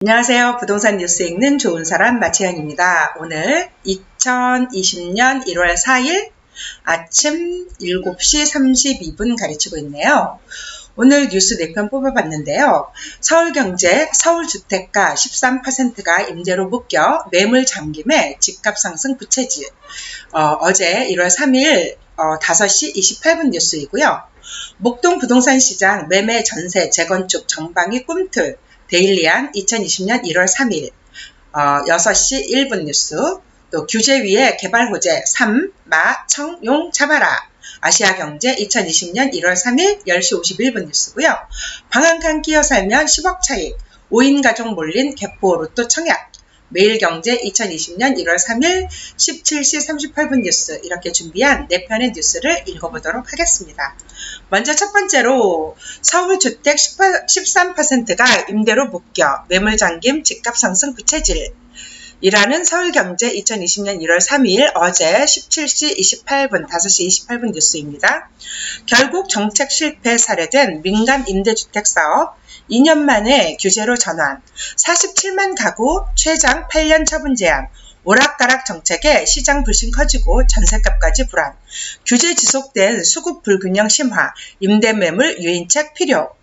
안녕하세요. 부동산 뉴스 읽는 좋은 사람 마채연입니다. 오늘 2020년 1월 4일 아침 7시 32분 가르치고 있네요. 오늘 뉴스 4편 뽑아봤는데요. 서울경제, 서울주택가 13%가 임대로 묶여 매물 잠김에 집값 상승 부채질. 어제 1월 3일 5시 28분 뉴스이고요. 목동 부동산 시장 매매 전세 재건축 정방위 꿈틀 데일리안 2020년 1월 3일 6시 1분 뉴스, 또 규제 위에 개발 호재 3, 마, 청, 용 잡아라. 아시아경제 2020년 1월 3일 10시 51분 뉴스고요. 방 한 칸 끼어 살면 10억 차익, 5인 가족 몰린 개포 로또 청약. 매일경제 2020년 1월 3일 17시 38분 뉴스, 이렇게 준비한 4편의 뉴스를 읽어보도록 하겠습니다. 먼저 첫 번째로 서울주택 13%가 임대로 묶여 매물잠김 집값 상승 부채질 이라는 서울경제 2020년 1월 3일 어제 17시 28분 5시 28분 뉴스입니다. 결국 정책 실패 살해된 민간 임대주택 사업 2년 만에 규제로 전환, 47만 가구 최장 8년 처분 제한, 오락가락 정책에 시장 불신 커지고 전셋값까지 불안, 규제 지속된 수급 불균형 심화, 임대 매물 유인책 필요.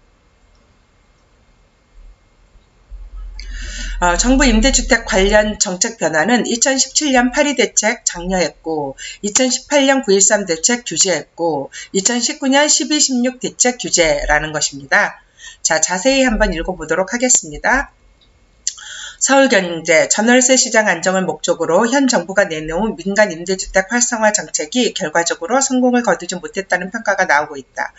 정부 임대주택 관련 정책 변화는 2017년 8.2 대책 장려했고, 2018년 9.13 대책 규제했고, 2019년 12.16 대책 규제라는 것입니다. 자, 자세히 한번 읽어보도록 하겠습니다. 서울경제, 전월세 시장 안정을 목적으로 현 정부가 내놓은 민간 임대주택 활성화 정책이 결과적으로 성공을 거두지 못했다는 평가가 나오고 있다.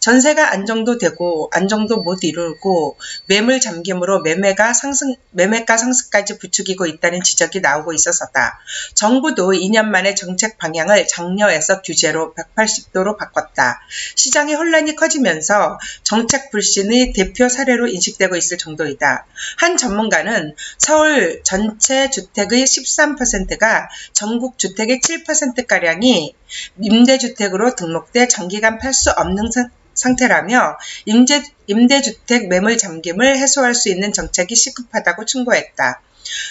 전세가 안정도 되고 안정도 못 이루고 매물 잠김으로 매매가 상승까지 부추기고 있다는 지적이 나오고 있어서다. 정부도 2년 만에 정책 방향을 장려에서 규제로 180도로 바꿨다. 시장의 혼란이 커지면서 정책 불신의 대표 사례로 인식되고 있을 정도이다. 한 전문가는 서울 전체 주택의 13%가 전국 주택의 7%가량이 임대주택으로 등록돼 장기간 팔 수 없는 상태라며 임대주택 매물 잠김을 해소할 수 있는 정책이 시급하다고 충고했다.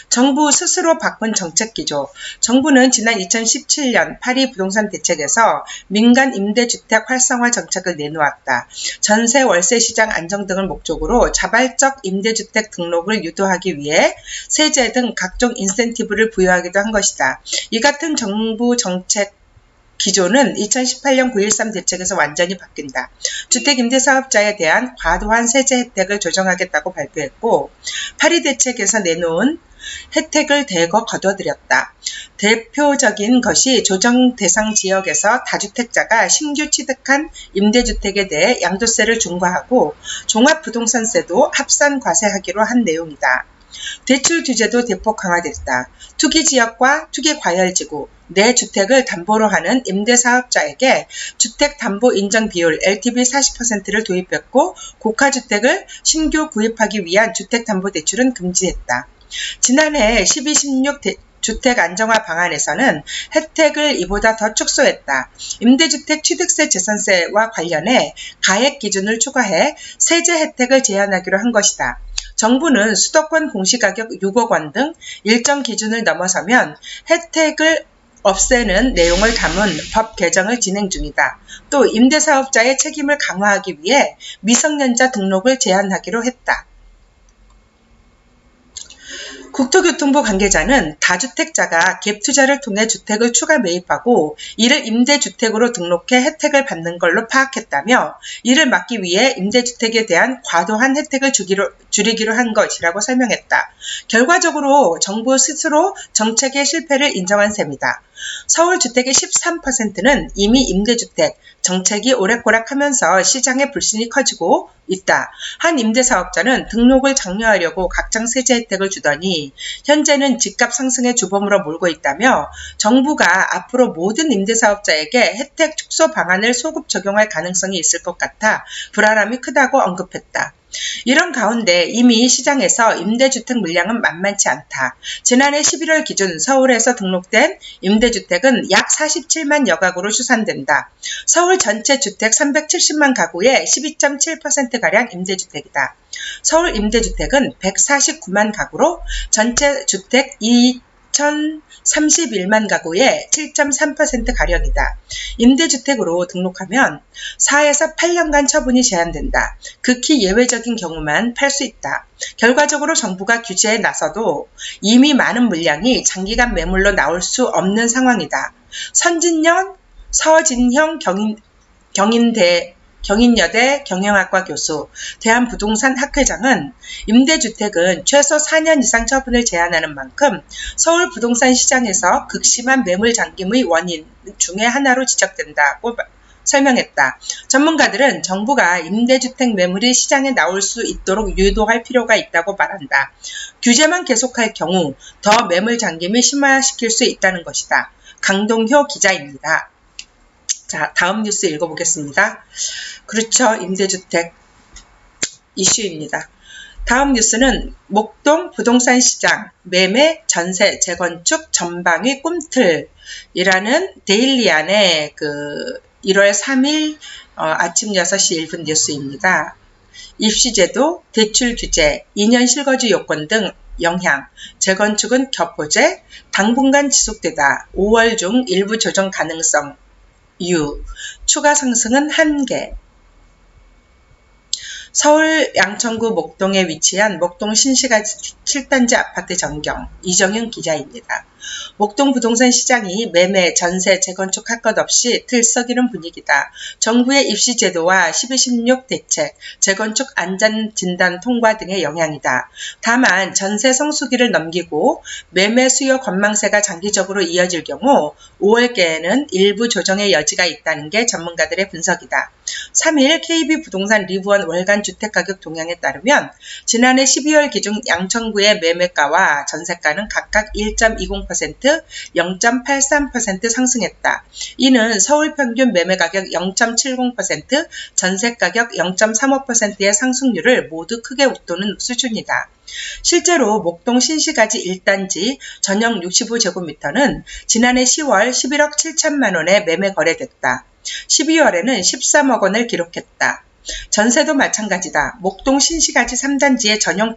정부 스스로 바꾼 정책 기조. 정부는 지난 2017년 8.2 부동산 대책에서 민간 임대주택 활성화 정책을 내놓았다. 전세 월세 시장 안정 등을 목적으로 자발적 임대주택 등록을 유도하기 위해 세제 등 각종 인센티브를 부여하기도 한 것이다. 이 같은 정부 정책 기조는 2018년 9.13 대책에서 완전히 바뀐다. 주택임대사업자에 대한 과도한 세제 혜택을 조정하겠다고 발표했고, 8.2 대책에서 내놓은 혜택을 대거 거둬들였다. 대표적인 것이 조정 대상 지역에서 다주택자가 신규 취득한 임대주택에 대해 양도세를 중과하고 종합부동산세도 합산 과세하기로 한 내용이다. 대출 규제도 대폭 강화됐다. 투기지역과 투기과열지구, 내 주택을 담보로 하는 임대사업자에게 주택담보인정비율 LTV 40%를 도입했고, 고가주택을 신규 구입하기 위한 주택담보대출은 금지했다. 지난해 12.16 주택 안정화 방안에서는 혜택을 이보다 더 축소했다. 임대주택 취득세 재산세와 관련해 가액 기준을 추가해 세제 혜택을 제한하기로 한 것이다. 정부는 수도권 공시가격 6억 원 등 일정 기준을 넘어서면 혜택을 없애는 내용을 담은 법 개정을 진행 중이다. 또 임대사업자의 책임을 강화하기 위해 미성년자 등록을 제한하기로 했다. 국토교통부 관계자는 다주택자가 갭투자를 통해 주택을 추가 매입하고 이를 임대주택으로 등록해 혜택을 받는 걸로 파악했다며, 이를 막기 위해 임대주택에 대한 과도한 혜택을 줄이기로 한 것이라고 설명했다. 결과적으로 정부 스스로 정책의 실패를 인정한 셈이다. 서울 주택의 13%는 이미 임대주택 정책이 오락가락하면서 시장의 불신이 커지고 있다. 한 임대사업자는 등록을 장려하려고 각종 세제 혜택을 주더니 현재는 집값 상승의 주범으로 몰고 있다며, 정부가 앞으로 모든 임대사업자에게 혜택 축소 방안을 소급 적용할 가능성이 있을 것 같아 불안함이 크다고 언급했다. 이런 가운데 이미 시장에서 임대주택 물량은 만만치 않다. 지난해 11월 기준 서울에서 등록된 임대주택은 약 47만여 가구로 추산된다. 서울 전체 주택 370만 가구의 12.7%가량 임대주택이다. 서울 임대주택은 149만 가구로 전체 주택 2,031만 가구의 7.3%가량이다. 임대주택으로 등록하면 4에서 8년간 처분이 제한된다. 극히 예외적인 경우만 팔 수 있다. 결과적으로 정부가 규제에 나서도 이미 많은 물량이 장기간 매물로 나올 수 없는 상황이다. 선진영 서진형 경인여대 경영학과 교수, 대한부동산 학회장은 임대주택은 최소 4년 이상 처분을 제한하는 만큼 서울 부동산 시장에서 극심한 매물 잠김의 원인 중의 하나로 지적된다고 설명했다. 전문가들은 정부가 임대주택 매물이 시장에 나올 수 있도록 유도할 필요가 있다고 말한다. 규제만 계속할 경우 더 매물 잠김을 심화시킬 수 있다는 것이다. 강동효 기자입니다. 자, 다음 뉴스 읽어보겠습니다. 그렇죠. 임대주택 이슈입니다. 다음 뉴스는 목동 부동산 시장 매매, 전세, 재건축 전방위 꿈틀이라는 데일리안의 1월 3일 아침 6시 1분 뉴스입니다. 입시제도, 대출 규제, 2년 실거주 요건 등 영향, 재건축은 격포제, 당분간 지속되다. 5월 중 일부 조정 가능성 추가 상승은 한계. 서울 양천구 목동에 위치한 목동 신시가지 7단지 아파트 전경, 이정윤 기자입니다. 목동 부동산 시장이 매매, 전세, 재건축 할 것 없이 들썩이는 분위기다. 정부의 입시 제도와 1216 대책, 재건축 안전진단 통과 등의 영향이다. 다만 전세 성수기를 넘기고 매매 수요 관망세가 장기적으로 이어질 경우 5월께에는 일부 조정의 여지가 있다는 게 전문가들의 분석이다. 3일 KB부동산 리브원 월간 주택가격 동향에 따르면 지난해 12월 기준 양천구의 매매가와 전세가는 각각 1.20%, 0.83% 상승했다. 이는 서울 평균 매매가격 0.70%, 전세가격 0.35%의 상승률을 모두 크게 웃도는 수준이다. 실제로 목동 신시가지 1단지 전용 65제곱미터는 지난해 10월 11억 7천만 원에 매매 거래됐다. 12월에는 13억 원을 기록했다. 전세도 마찬가지다. 목동 신시가지 3단지의 전용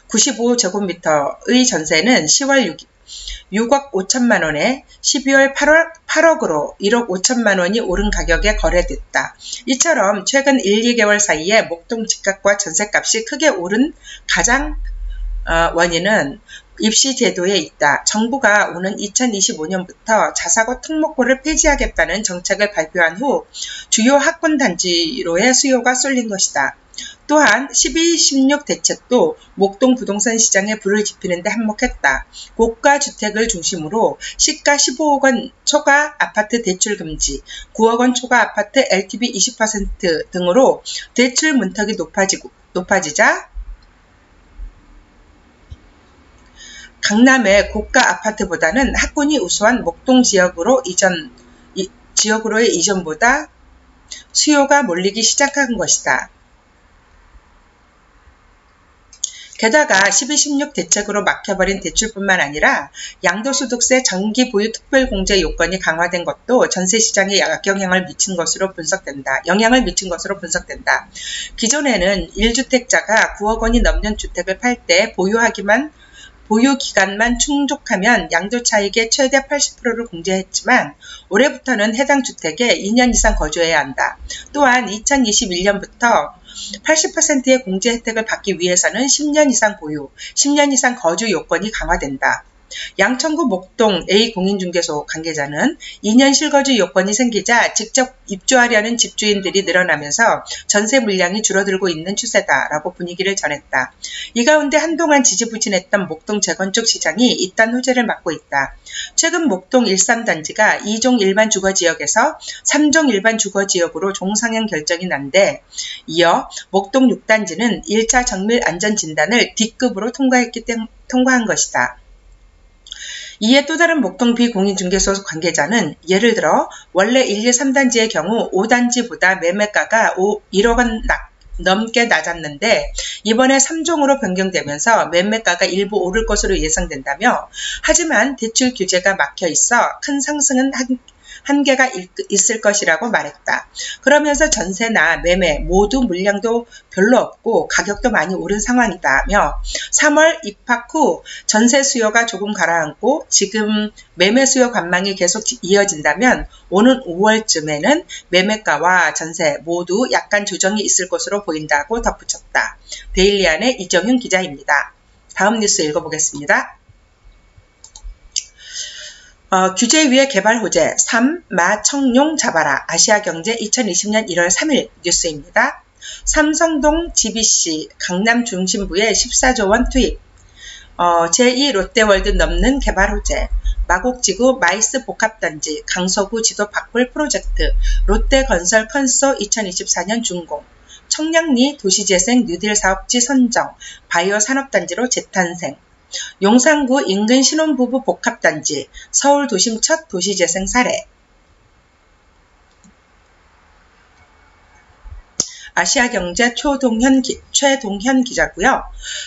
95제곱미터의 전세는 10월 6억 5천만 원에 12월 8억으로 1억 5천만 원이 오른 가격에 거래됐다. 이처럼 최근 1, 2개월 사이에 목동 집값과 전세값이 크게 오른 가장 원인은 입시 제도에 있다. 정부가 오는 2025년부터 자사고 특목고를 폐지하겠다는 정책을 발표한 후 주요 학군 단지로의 수요가 쏠린 것이다. 또한 1216 대책도 목동 부동산 시장에 불을 지피는 데 한몫했다. 고가 주택을 중심으로 시가 15억 원 초과 아파트 대출 금지, 9억 원 초과 아파트 LTV 20% 등으로 대출 문턱이 높아지자 강남의 고가 아파트보다는 학군이 우수한 목동 지역으로의 이전보다 수요가 몰리기 시작한 것이다. 게다가 1216 대책으로 막혀버린 대출뿐만 아니라 양도소득세 장기 보유 특별공제 요건이 강화된 것도 전세시장에 영향을 미친 것으로 분석된다. 기존에는 1주택자가 9억 원이 넘는 주택을 팔 때 보유 기간만 충족하면 양도차익의 최대 80%를 공제했지만 올해부터는 해당 주택에 2년 이상 거주해야 한다. 또한 2021년부터 80%의 공제 혜택을 받기 위해서는 10년 이상 보유, 10년 이상 거주 요건이 강화된다. 양천구 목동 A공인중개소 관계자는 2년 실거주 요건이 생기자 직접 입주하려는 집주인들이 늘어나면서 전세 물량이 줄어들고 있는 추세다라고 분위기를 전했다. 이 가운데 한동안 지지부진했던 목동 재건축 시장이 잇단 호재를 맞고 있다. 최근 목동 13단지가 2종 일반 주거지역에서 3종 일반 주거지역으로 종상향 결정이 난 데 이어 목동 6단지는 1차 정밀 안전진단을 D급으로 통과한 것이다. 이에 또 다른 목동 B공인중개소 관계자는 예를 들어 원래 1, 2, 3단지의 경우 5단지보다 매매가가 1억 원 넘게 낮았는데 이번에 3종으로 변경되면서 매매가가 일부 오를 것으로 예상된다며, 하지만 대출 규제가 막혀 있어 큰 상승은 한계가 있을 것이라고 말했다. 그러면서 전세나 매매 모두 물량도 별로 없고 가격도 많이 오른 상황이다며, 3월 입학 후 전세 수요가 조금 가라앉고 지금 매매 수요 관망이 계속 이어진다면 오는 5월쯤에는 매매가와 전세 모두 약간 조정이 있을 것으로 보인다고 덧붙였다. 데일리안의 이정윤 기자입니다. 다음 뉴스 읽어보겠습니다. 규제 위에 개발 호재 3. 마 청룡 잡아라. 아시아경제 2020년 1월 3일 뉴스입니다. 삼성동 GBC 강남 중심부에 14조 원 투입. 제2 롯데월드 넘는 개발 호재. 마곡지구 마이스 복합단지 강서구 지도 바꿀 프로젝트. 롯데건설 컨소 2024년 준공. 청량리 도시재생 뉴딜 사업지 선정. 바이오 산업단지로 재탄생. 용산구 인근 신혼부부 복합단지, 서울 도심 첫 도시재생 사례. 아시아경제 최동현 기자고요.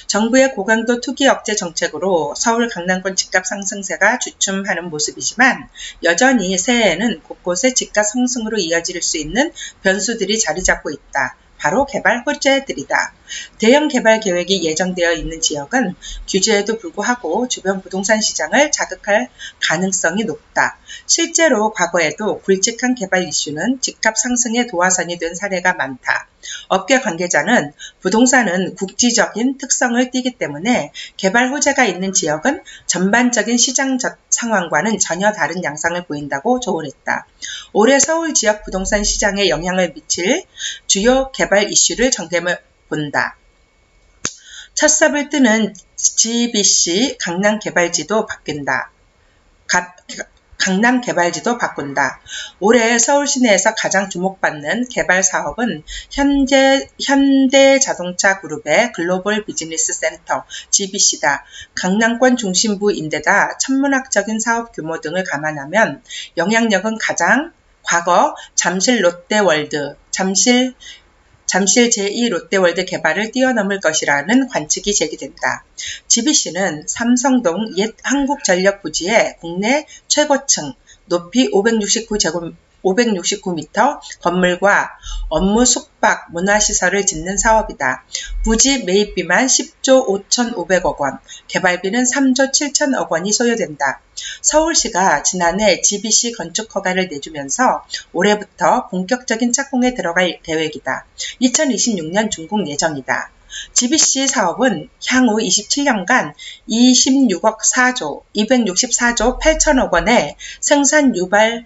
정부의 고강도 투기 억제 정책으로 서울 강남권 집값 상승세가 주춤하는 모습이지만 여전히 새해에는 곳곳에 집값 상승으로 이어질 수 있는 변수들이 자리 잡고 있다. 바로 개발 호재들이다. 대형 개발 계획이 예정되어 있는 지역은 규제에도 불구하고 주변 부동산 시장을 자극할 가능성이 높다. 실제로 과거에도 굵직한 개발 이슈는 집값 상승의 도화선이 된 사례가 많다. 업계 관계자는 부동산은 국지적인 특성을 띠기 때문에 개발 호재가 있는 지역은 전반적인 시장 상황과는 전혀 다른 양상을 보인다고 조언했다. 올해 서울 지역 부동산 시장에 영향을 미칠 주요 개발 이슈를 정리해 본다. 첫삽을 뜨는 GBC 강남 개발지도 바뀐다. 강남 개발지도 바꾼다. 올해 서울 시내에서 가장 주목받는 개발 사업은 현대자동차 그룹의 글로벌 비즈니스 센터 GBC다. 강남권 중심부인데다 천문학적인 사업 규모 등을 감안하면 영향력은 과거 잠실 롯데월드, 잠실 제2 롯데월드 개발을 뛰어넘을 것이라는 관측이 제기된다. GBC는 삼성동 옛 한국전력 부지의 국내 최고층, 높이 569m 건물과 업무 숙박 문화시설을 짓는 사업이다. 부지 매입비만 10조 5,500억 원, 개발비는 3조 7천억 원이 소요된다. 서울시가 지난해 GBC 건축 허가를 내주면서 올해부터 본격적인 착공에 들어갈 계획이다. 2026년 준공 예정이다. GBC 사업은 향후 27년간 26억 4조, 264조 8천억 원의 생산 유발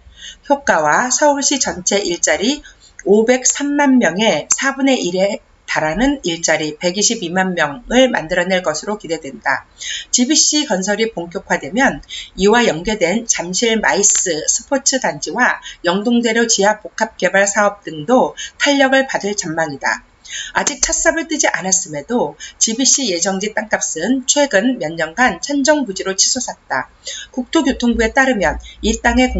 효과와 서울시 전체 일자리 503만 명의 4분의 1에 달하는 일자리 122만 명을 만들어낼 것으로 기대된다. GBC 건설이 본격화되면 이와 연계된 잠실 마이스 스포츠 단지와 영동대로 지하 복합 개발 사업 등도 탄력을 받을 전망이다. 아직 첫삽을 뜨지 않았음에도 GBC 예정지 땅값은 최근 몇 년간 천정부지로 치솟았다. 국토교통부에 따르면 이 땅의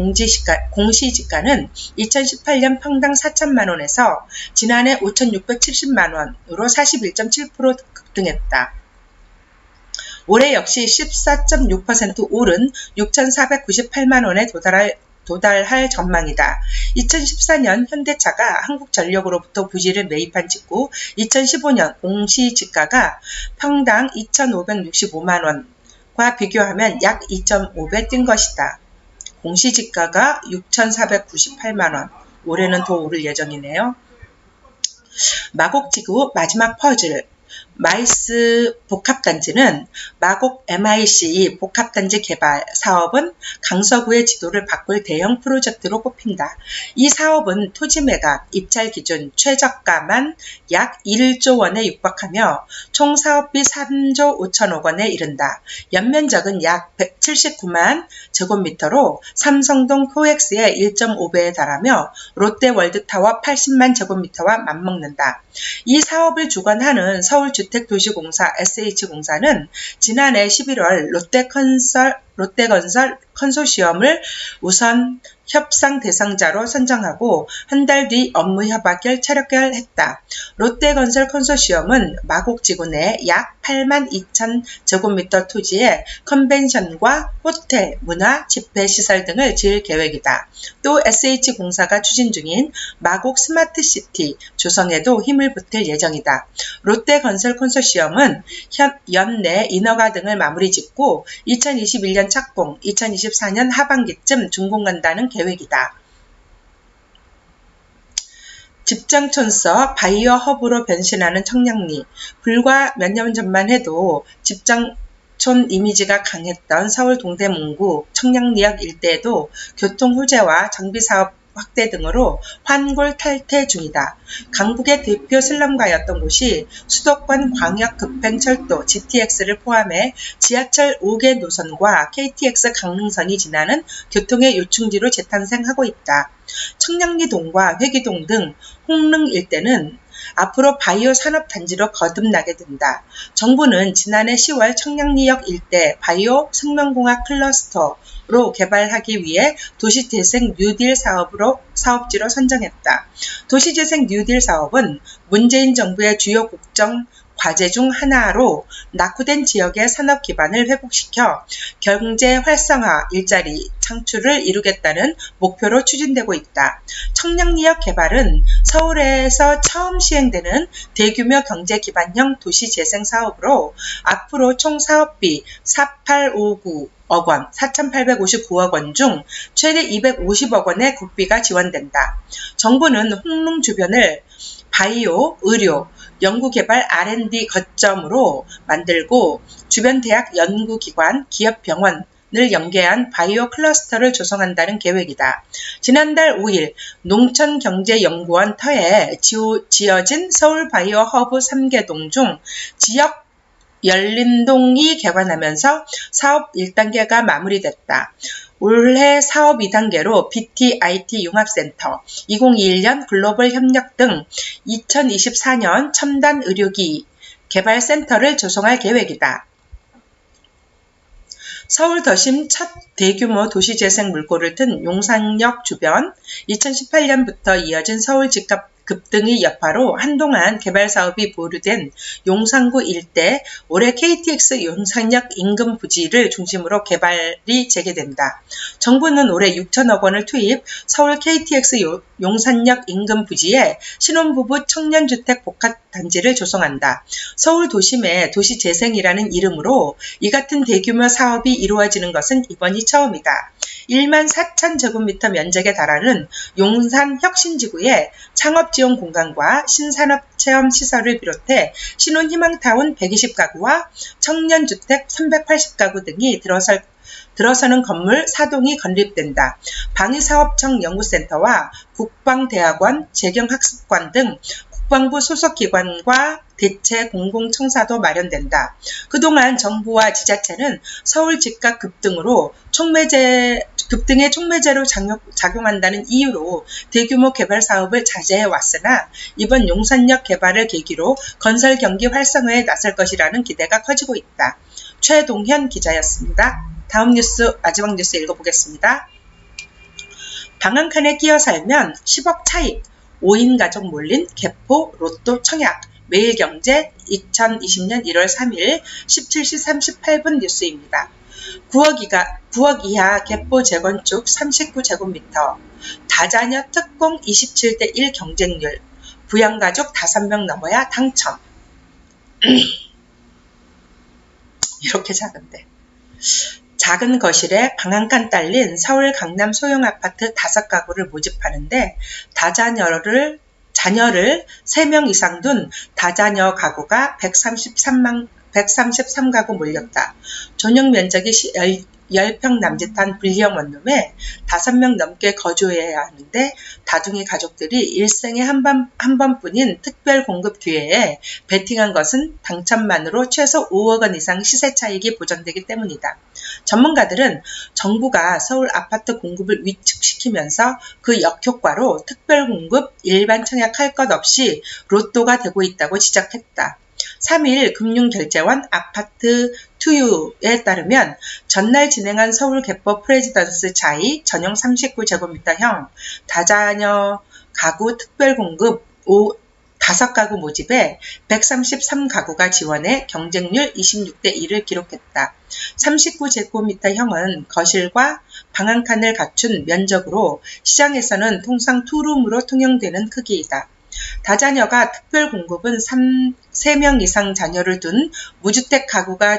공시지가는 2018년 평당 4천만 원에서 지난해 5,670만 원으로 41.7% 급등했다. 올해 역시 14.6% 오른 6,498만 원에 도달할 전망이다. 2014년 현대차가 한국전력으로부터 부지를 매입한 직후 2015년 공시지가가 평당 2,565만 원과 비교하면 약 2.5배 뛴 것이다. 공시지가가 6,498만 원, 올해는 더 오를 예정이네요. 마곡지구 마지막 퍼즐. 마이스 복합단지는 마곡 MIC 복합단지 개발 사업은 강서구의 지도를 바꿀 대형 프로젝트로 꼽힌다. 이 사업은 토지 매각, 입찰 기준 최저가만 약 1조 원에 육박하며 총 사업비 3조 5천억 원에 이른다. 연면적은 약 179만 제곱미터로 삼성동 코엑스의 1.5배에 달하며 롯데월드타워 80만 제곱미터와 맞먹는다. 이 사업을 주관하는 서울주택도시공사 SH공사는 지난해 11월 롯데건설 롯데건설 컨소시엄을 우선 협상 대상자로 선정하고 한 달 뒤 업무 협약을 체결했다. 롯데건설 컨소시엄은 마곡지구 내 약 8만 2천 제곱미터 토지에 컨벤션과 호텔, 문화, 집회시설 등을 지을 계획이다. 또 SH공사가 추진 중인 마곡 스마트시티 조성에도 힘을 보탤 예정이다. 롯데건설 컨소시엄은 연내 인허가 등을 마무리 짓고 2021년 착공, 2024년 하반기쯤 준공한다는 계획이다. 집장촌서 바이오 허브로 변신하는 청량리. 불과 몇 년 전만 해도 집장촌 이미지가 강했던 서울 동대문구 청량리역 일대에도 교통 호재와 정비 사업 확대 등으로 환골탈태 중이다. 강북의 대표 슬럼가였던 곳이 수도권 광역급행철도 GTX를 포함해 지하철 5개 노선과 KTX 강릉선이 지나는 교통의 요충지로 재탄생하고 있다. 청량리동과 회기동 등 홍릉 일대는 앞으로 바이오 산업단지로 거듭나게 된다. 정부는 지난해 10월 청량리역 일대 바이오 생명공학 클러스터로 개발하기 위해 도시재생 뉴딜 사업지로 선정했다. 도시재생 뉴딜 사업은 문재인 정부의 주요 국정 과제 중 하나로 낙후된 지역의 산업 기반을 회복시켜 경제 활성화, 일자리 창출을 이루겠다는 목표로 추진되고 있다. 청량리역 개발은 서울에서 처음 시행되는 대규모 경제 기반형 도시 재생 사업으로 앞으로 총 사업비 4,859억 원, 4,859억 원 중 최대 250억 원의 국비가 지원된다. 정부는 홍릉 주변을 바이오, 의료, 연구개발 R&D 거점으로 만들고 주변 대학 연구기관, 기업 병원을 연계한 바이오 클러스터를 조성한다는 계획이다. 지난달 5일 농촌경제연구원 터에 지어진 서울 바이오 허브 3개동 중 지역 열린동이 개관하면서 사업 1단계가 마무리됐다. 올해 사업 2단계로 BT-IT 융합센터, 2021년 글로벌 협력 등 2024년 첨단 의료기 개발센터를 조성할 계획이다. 서울 도심 첫 대규모 도시재생 물꼬를 튼 용산역 주변, 2018년부터 이어진 서울 집값 급등의 여파로 한동안 개발 사업이 보류된 용산구 일대 올해 KTX 용산역 인근 부지를 중심으로 개발이 재개된다. 정부는 올해 6천억 원을 투입 서울 KTX 용산역 인근 부지에 신혼부부 청년주택 복합단지를 조성한다. 서울 도심의 도시재생이라는 이름으로 이 같은 대규모 사업이 이루어지는 것은 이번이 처음이다. 1만 4천 제곱미터 면적에 달하는 용산 혁신지구에 창업지원 공간과 신산업체험시설을 비롯해 신혼희망타운 120가구와 청년주택 380가구 등이 들어서는 건물 4동이 건립된다. 방위사업청 연구센터와 국방대학원, 재경학습관 등 국방부 소속 기관과 대체 공공청사도 마련된다. 그동안 정부와 지자체는 서울 집값 급등으로 급등의 촉매제로 작용한다는 이유로 대규모 개발 사업을 자제해 왔으나 이번 용산역 개발을 계기로 건설 경기 활성화에 나설 것이라는 기대가 커지고 있다. 최동현 기자였습니다. 다음 뉴스, 마지막 뉴스 읽어보겠습니다. 방 한 칸에 끼어 살면 10억 차익, 5인 가족 몰린 개포 로또 청약. 매일경제 2020년 1월 3일 17시 38분 뉴스입니다. 9억 이하 개포 재건축 39제곱미터, 다자녀 특공 27대1 경쟁률, 부양가족 5명 넘어야 당첨. 이렇게 작은데. 작은 거실에 방 한 칸 딸린 서울 강남 소형 아파트 5가구를 모집하는데 자녀를 3명 이상 둔 다자녀 가구가 133가구 몰렸다. 전용 면적이 10평 남짓한 불리형 원룸에 5명 넘게 거주해야 하는데 다둥이 가족들이 일생에 한 번뿐인 특별 공급 기회에 베팅한 것은 당첨만으로 최소 5억 원 이상 시세 차익이 보장되기 때문이다. 전문가들은 정부가 서울 아파트 공급을 위축시키면서 그 역효과로 특별 공급, 일반 청약할 것 없이 로또가 되고 있다고 지적했다. 3일 금융결제원 아파트 투유에 따르면 전날 진행한 서울 개포 프레지던스 자이 전용 39제곱미터형 다자녀 가구 특별공급 5가구 모집에 133가구가 지원해 경쟁률 26대 1을 기록했다. 39제곱미터형은 거실과 방 한 칸을 갖춘 면적으로 시장에서는 통상 투룸으로 통용되는 크기이다. 다자녀가 특별공급은 3명 이상 자녀를 둔 무주택 가구가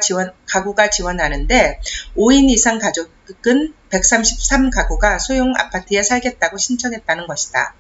지원하는데 5인 이상 가족은 133가구가 소형 아파트에 살겠다고 신청했다는 것이다.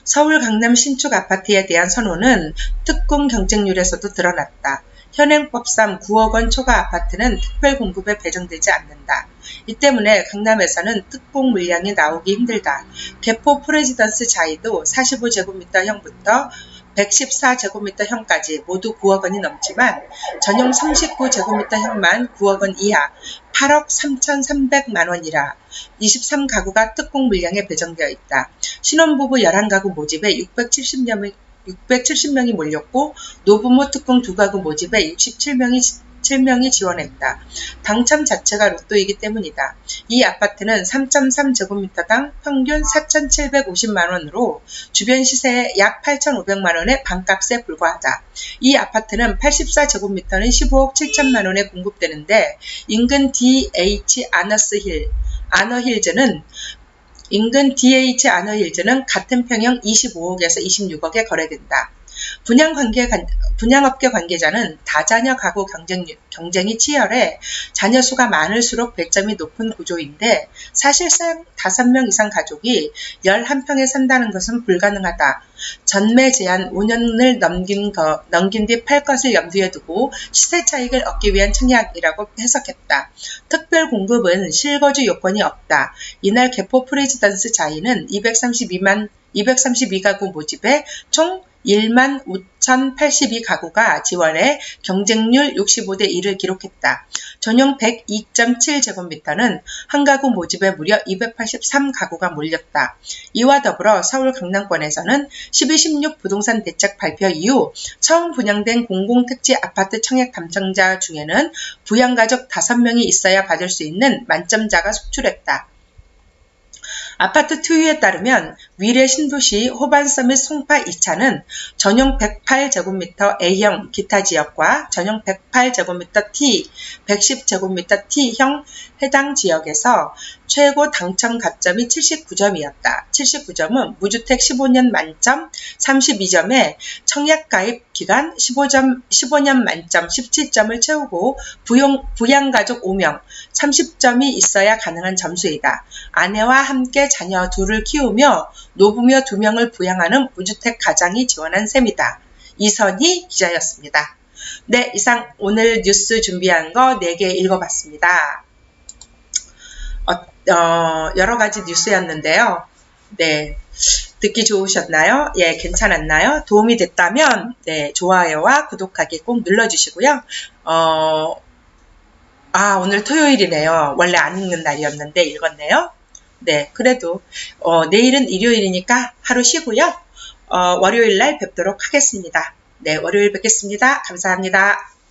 서울 강남 신축 아파트에 대한 선호는 특공 경쟁률에서도 드러났다. 현행법상 9억원 초과 아파트는 특별공급에 배정되지 않는다. 이 때문에 강남에서는 특공 물량이 나오기 힘들다. 개포 프레지던스 자이도 45제곱미터형부터 114제곱미터형까지 모두 9억원이 넘지만 전용 39제곱미터형만 9억원 이하 8억 3,300만원이라 23가구가 특공 물량에 배정되어 있다. 신혼부부 11가구 모집에 670명이 몰렸고 노부모 특공 2가구 모집에 67명이 지원했다. 당첨 자체가 로또이기 때문이다. 이 아파트는 3.3제곱미터당 평균 4,750만원으로 주변 시세의 약 8,500만원의 반값에 불과하다. 이 아파트는 84제곱미터는 15억 7천만원에 공급되는데 인근 DH 아너힐즈는 같은 평형 25억에서 26억에 거래된다. 분양업계 관계자는 다자녀 가구 경쟁이 치열해 자녀 수가 많을수록 배점이 높은 구조인데 사실상 5명 이상 가족이 11평에 산다는 것은 불가능하다. 전매 제한 5년을 넘긴 뒤 팔 것을 염두에 두고 시세 차익을 얻기 위한 청약이라고 해석했다. 특별 공급은 실거주 요건이 없다. 이날 개포 프레지던스 자이는 232가구 모집에 총 15,082가구가 지원해 경쟁률 65대 1을 기록했다. 전용 102.7제곱미터는 한 가구 모집에 무려 283가구가 몰렸다. 이와 더불어 서울 강남권에서는 12.16 부동산 대책 발표 이후 처음 분양된 공공택지 아파트 청약 당첨자 중에는 부양가족 5명이 있어야 받을 수 있는 만점자가 속출했다. 아파트 투유에 따르면 위례 신도시 호반서 및 송파 2차는 전용 108제곱미터 A형 기타 지역과 전용 108제곱미터 T, 110제곱미터 T형 해당 지역에서 최고 당첨 가점이 79점이었다. 79점은 무주택 15년 만점 32점에 청약 가입 기간 15년 만점 17점을 채우고 부양가족 5명 30점이 있어야 가능한 점수이다. 아내와 함께 자녀 2를 키우며 노부녀 2명을 부양하는 무주택 가장이 지원한 셈이다. 이선희 기자였습니다. 네, 이상 오늘 뉴스 준비한 거 4개 읽어봤습니다. 여러 가지 뉴스였는데요. 네, 듣기 좋으셨나요? 예, 괜찮았나요? 도움이 됐다면 네, 좋아요와 구독하기 꼭 눌러주시고요. 오늘 토요일이네요. 원래 안 읽는 날이었는데 읽었네요. 네, 그래도 내일은 일요일이니까 하루 쉬고요. 월요일 날 뵙도록 하겠습니다. 네, 월요일 뵙겠습니다. 감사합니다.